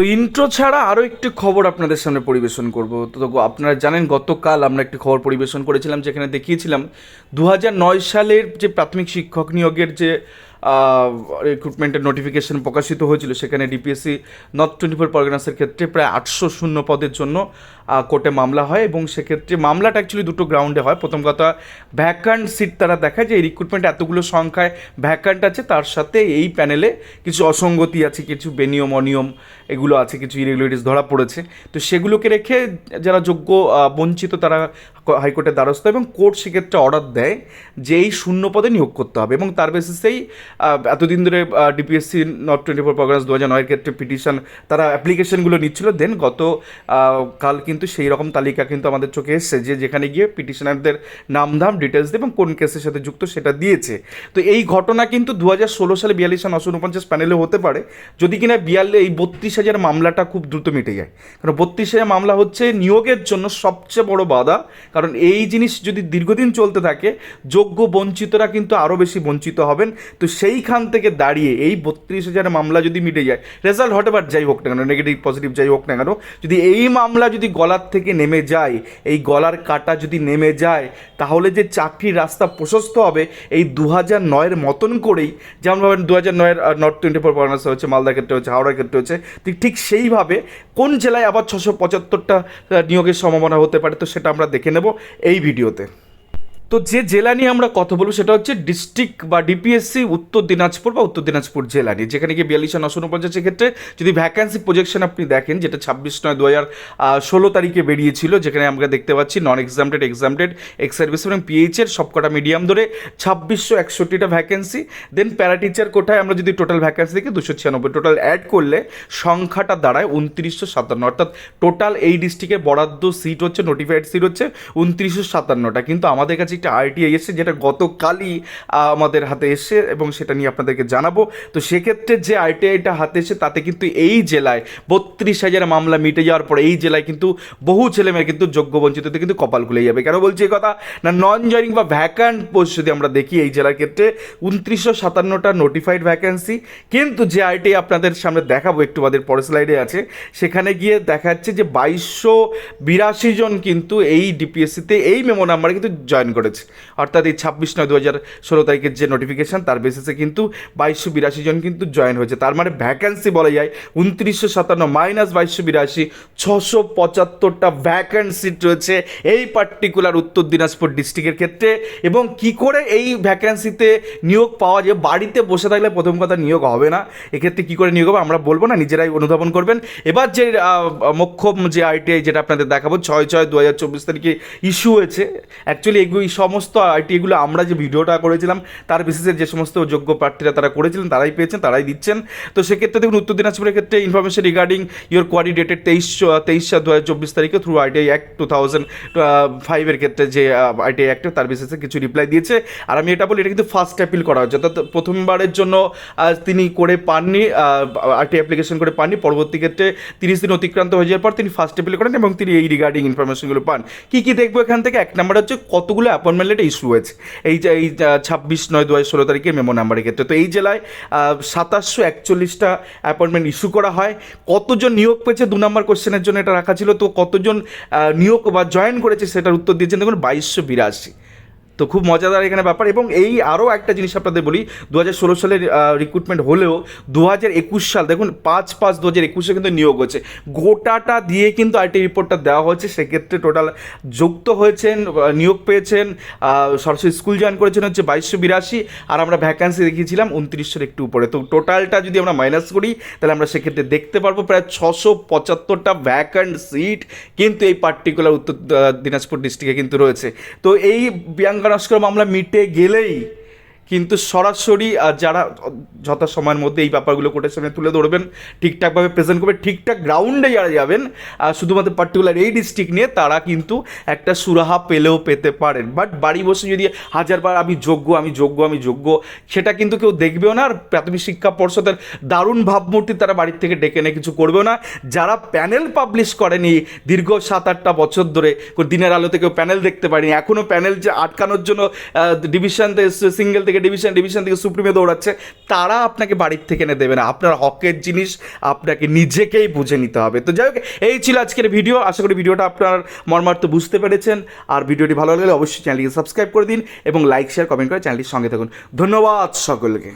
তো ইন্ট্রো ছাড়া আরও একটি খবর আপনাদের সামনে পরিবেশন করব। তো আপনারা জানেন গতকাল আমরা একটি খবর পরিবেশন করেছিলাম, যেখানে দেখিয়েছিলাম 2009 সালের যে প্রাথমিক শিক্ষক নিয়োগের যে রিক্রুটমেন্টের নোটিফিকেশন প্রকাশিত হয়েছিল, সেখানে ডিপিএসসি নর্থ 24 পরগনাসের ক্ষেত্রে প্রায় 800 শূন্য পদের জন্য কোর্টে মামলা হয়। এবং সেক্ষেত্রে মামলাটা অ্যাকচুয়ালি দুটো গ্রাউন্ডে হয়। প্রথম কথা, ভ্যাকান্ট সিট তারা দেখায় যে এই রিক্রুটমেন্ট এতগুলো সংখ্যায় ভ্যাকান্ট আছে, তার সাথে এই প্যানেলে কিছু অসঙ্গতি আছে, কিছু বেনিয়ম অনিয়ম এগুলো আছে, কিছু ইরেগুলারিটিস ধরা পড়েছে। তো সেগুলোকে রেখে যারা যোগ্য বঞ্চিত তারা হাইকোর্টের দ্বারস্থ, এবং কোর্ট সেক্ষেত্রে অর্ডার দেয় যে এই শূন্য পদে নিয়োগ করতে হবে। এবং তার বেসিসেই এতদিন ধরে ডিপিএসসি নর্থ 24 পরগনাস 2009 ক্ষেত্রে পিটিশন তারা অ্যাপ্লিকেশনগুলো নিচ্ছিল। দেন গত কাল কিন্তু সেই রকম তালিকা কিন্তু আমাদের চোখে এসছে, যে যেখানে গিয়ে পিটিশনারদের নামধাম ডিটেলস দিয়ে এবং কোন কেসের সাথে যুক্ত সেটা দিয়েছে। তো এই ঘটনা কিন্তু 2016 সালে 42,949 প্যানেলে হতে পারে, যদি কিনা এই 32,000 মামলাটা খুব দ্রুত মিটে যায়। কারণ 32,000 মামলা হচ্ছে নিয়োগের জন্য সবচেয়ে বড় বাধা। কারণ এই জিনিস যদি দীর্ঘদিন চলতে থাকে, যোগ্য বঞ্চিতরা কিন্তু আরও বেশি বঞ্চিত হবেন। তো সেইখান থেকে দাঁড়িয়ে এই 32,000 মামলা যদি মিটে যায়, রেজাল্ট হতে পারে যাই হোক না কেন, নেগেটিভ পজিটিভ যাই হোক না কেন, যদি এই মামলা যদি গলার থেকে নেমে যায়, এই গলার কাটা যদি নেমে যায়, তাহলে যে চাকরির রাস্তা প্রশস্ত হবে এই 2009-এর মতন করেই, যেমন ভাবেন 2009-এর নর্থ 24 পরগনাসে হচ্ছে, মালদার ক্ষেত্রে হচ্ছে, হাওড়ার ক্ষেত্রে হচ্ছে, ঠিক সেইভাবে কোন জেলায় আবার 675টা নিয়োগের সম্ভাবনা হতে পারে, তো সেটা আমরা দেখে নেব এই ভিডিওতে। তো যে জেলা নিয়ে আমরা কথা বলবো সেটা হচ্ছে ডিস্ট্রিক্ট বা ডিপিএসসি উত্তর দিনাজপুর বা উত্তর দিনাজপুর জেলা নিয়ে, যেখানে গিয়ে 42,949 ক্ষেত্রে যদি ভ্যাকান্সি প্রজেকশন আপনি দেখেন, যেটা 26/9/2016 তারিখে বেরিয়েছিল, যেখানে আমরা দেখতে পাচ্ছি নন এক্সামটেড, এক্সামটেড, এক্স সার্ভিস এবং পিএইচের সবকটা মিডিয়াম ধরে 2661টা ভ্যাকেন্সি। দেন প্যারা টিচার কোটায় আমরা যদি টোটাল ভ্যাকেন্সি দেখি 296, টোটাল অ্যাড করলে সংখ্যাটা দাঁড়ায় 2957। অর্থাৎ টোটাল এই ডিস্ট্রিক্টের বরাদ্দ সিট হচ্ছে, নোটিফাইড সিট হচ্ছে 2957টা। কিন্তু আমাদের কাছে একটা আরটিআই এসছে, যেটা গতকালই আমাদের হাতে এসছে, এবং সেটা নিয়ে আপনাদেরকে জানাবো। তো সেক্ষেত্রে যে আরটিআইটা হাতে এসে, তাতে কিন্তু এই জেলায় 32,000 মামলা মিটে যাওয়ার পরে এই জেলায় কিন্তু বহু ছেলেমেয়ে কিন্তু যোগ্য বঞ্চিততে কিন্তু কপাল খুলে যাবে। কেন বলছি এই কথা না, নন জয়নিং বা ভ্যাকান্ট পোস্ট যদি আমরা দেখি এই জেলার ক্ষেত্রে 2957টা নোটিফাইড ভ্যাকেন্সি। কিন্তু যে আরটিআই আপনাদের সামনে দেখাবো একটু বাদের পরের স্লাইডে আছে, সেখানে গিয়ে দেখা যাচ্ছে যে 2282 জন কিন্তু এই ডিপিএসসিতে এই মেমো নাম্বারে কিন্তু জয়েন করেছে। অর্থাৎ এই 26/9/2016 তারিখের যে নোটিফিকেশন, তার বেসিসে কিন্তু 2282 জন কিন্তু জয়েন হয়েছে। তার মানে ভ্যাকেন্সি বলা যায় 2957 মাইনাস 2282, 675টা ভ্যাকেন্ট সিট রয়েছে এই পার্টিকুলার উত্তর দিনাজপুর ডিস্ট্রিক্টের ক্ষেত্রে। এবং কি করে এই ভ্যাকেন্সিতে নিয়োগ পাওয়া যায়? বাড়িতে বসে থাকলে প্রথম কথা নিয়োগ হবে না। এক্ষেত্রে কী করে নিয়োগ হবে আমরা বলবো না, নিজেরাই অনুধাবন করবেন। এবার যে মোক্ষম যে আরটিআই যেটা আপনাদের দেখাবো 6/6/2024 তারিখে ইস্যু হয়েছে। অ্যাকচুয়ালি এই সমস্ত আরটিআইগুলো আমরা যে ভিডিওটা করেছিলাম তার বেসিসে যে সমস্ত যোগ্য প্রার্থীরা তারা করেছিলেন, তারাই পেয়েছেন, তারাই দিচ্ছেন। তো সেক্ষেত্রে দেখুন, উত্তর দিনাজপুরের ক্ষেত্রে information regarding your query dated 23/4/2024 তারিখে থ্রু আরটিআই অ্যাক্ট 2005-এর ক্ষেত্রে যে আরটিআই অ্যাক্টে, তার বেসিসে কিছু রিপ্লাই দিয়েছে। আর আমি এটা বলি, এটা কিন্তু ফার্স্ট অ্যাপিল করা হচ্ছে, অর্থাৎ প্রথমবারের জন্য তিনি করে পাননি, আরটিআই অ্যাপ্লিকেশন করে পাননি। পরবর্তী ক্ষেত্রে 30 দিন অতিক্রান্ত হয়ে যাওয়ার পর তিনি ফার্স্ট অ্যাপিল করেন এবং তিনি এই রিগার্ডিং ইনফরমেশনগুলো পান। কী কী দেখবো এখান থেকে? এক নাম্বার হচ্ছে কতগুলো অ্যাপয়েন্টমেন্ট লেটার ইস্যু হয়েছে এই 26/9/2016 তারিখের মেমো নাম্বারের ক্ষেত্রে। তো এই জেলায় 2741টা অ্যাপয়েন্টমেন্ট ইস্যু করা হয়। কতজন নিয়োগ পেয়েছে 2 নম্বর কোশ্চেনের জন্য এটা রাখা ছিল। তো কতজন নিয়োগ বা জয়েন করেছে সেটার উত্তর দিয়েছেন দেখুন 2282। তো খুব মজাদার এখানে ব্যাপার। এবং এই আরও একটা জিনিস আপনাদের বলি, 2016 সালের রিক্রুটমেন্ট হলেও 2021 সাল দেখুন 5/5/2021 কিন্তু নিয়োগ হচ্ছে। গোটাটা দিয়ে কিন্তু আরটিআই রিপোর্টটা দেওয়া হচ্ছে। সেক্ষেত্রে টোটাল যুক্ত হয়েছেন, নিয়োগ পেয়েছেন, সরাসরি স্কুল জয়েন করেছেন হচ্ছে 2282, আর আমরা ভ্যাকান্সি দেখিয়েছিলাম 2900 একটু উপরে। তো টোটালটা যদি আমরা মাইনাস করি, তাহলে আমরা সেক্ষেত্রে দেখতে পারবো প্রায় 675টা ভ্যাকান্ট সিট কিন্তু এই পার্টিকুলার উত্তর দিনাজপুর ডিস্ট্রিক্টে কিন্তু রয়েছে। তো এই প্রিয়াঙ্কা নস্কর মামলা মিটে গেলেই কিন্তু সরাসরি যারা যথাসময়ের মধ্যে এই ব্যাপারগুলো কোর্টের সামনে তুলে ধরবেন, ঠিকঠাকভাবে প্রেজেন্ট করবে, ঠিকঠাক গ্রাউন্ডে যারা যাবেন শুধুমাত্র পার্টিকুলার এই ডিস্ট্রিক্ট নিয়ে, তারা কিন্তু একটা সুরাহা পেলেও পেতে পারেন। বাট বাড়ি বসে যদি হাজারবার আমি যোগ্য, আমি যোগ্য, আমি যোগ্য, সেটা কিন্তু কেউ দেখবেও না। আর প্রাথমিক শিক্ষা পর্ষদের দারুণ ভাবমূর্তি তারা বাড়ির থেকে ডেকে এনে কিছু করবেও না। যারা প্যানেল পাবলিশ করেনি দীর্ঘ 7-8টা বছর ধরে, দিনের আলোতে কেউ প্যানেল দেখতে পারেনি, এখনও প্যানেল যে আটকানোর জন্য ডিভিশন সিঙ্গেল থেকে ডিভিশন থেকে সুপ্রিমে দৌড়াচ্ছে, তারা আপনাকে বাড়ির থেকে এনে দেবে না। আপনার হকের জিনিস আপনাকে নিজেকেই বুঝে নিতে হবে। তো যাই হোক, এই ছিল আজকের ভিডিও। আশা করি ভিডিওটা আপনার মর্মার্থ বুঝতে পেরেছেন। আর ভিডিওটি ভালো লাগলে অবশ্যই চ্যানেলটিকে সাবস্ক্রাইব করে দিন এবং লাইক শেয়ার কমেন্ট করে চ্যানেলটির সঙ্গে থাকুন। ধন্যবাদ সকলকে।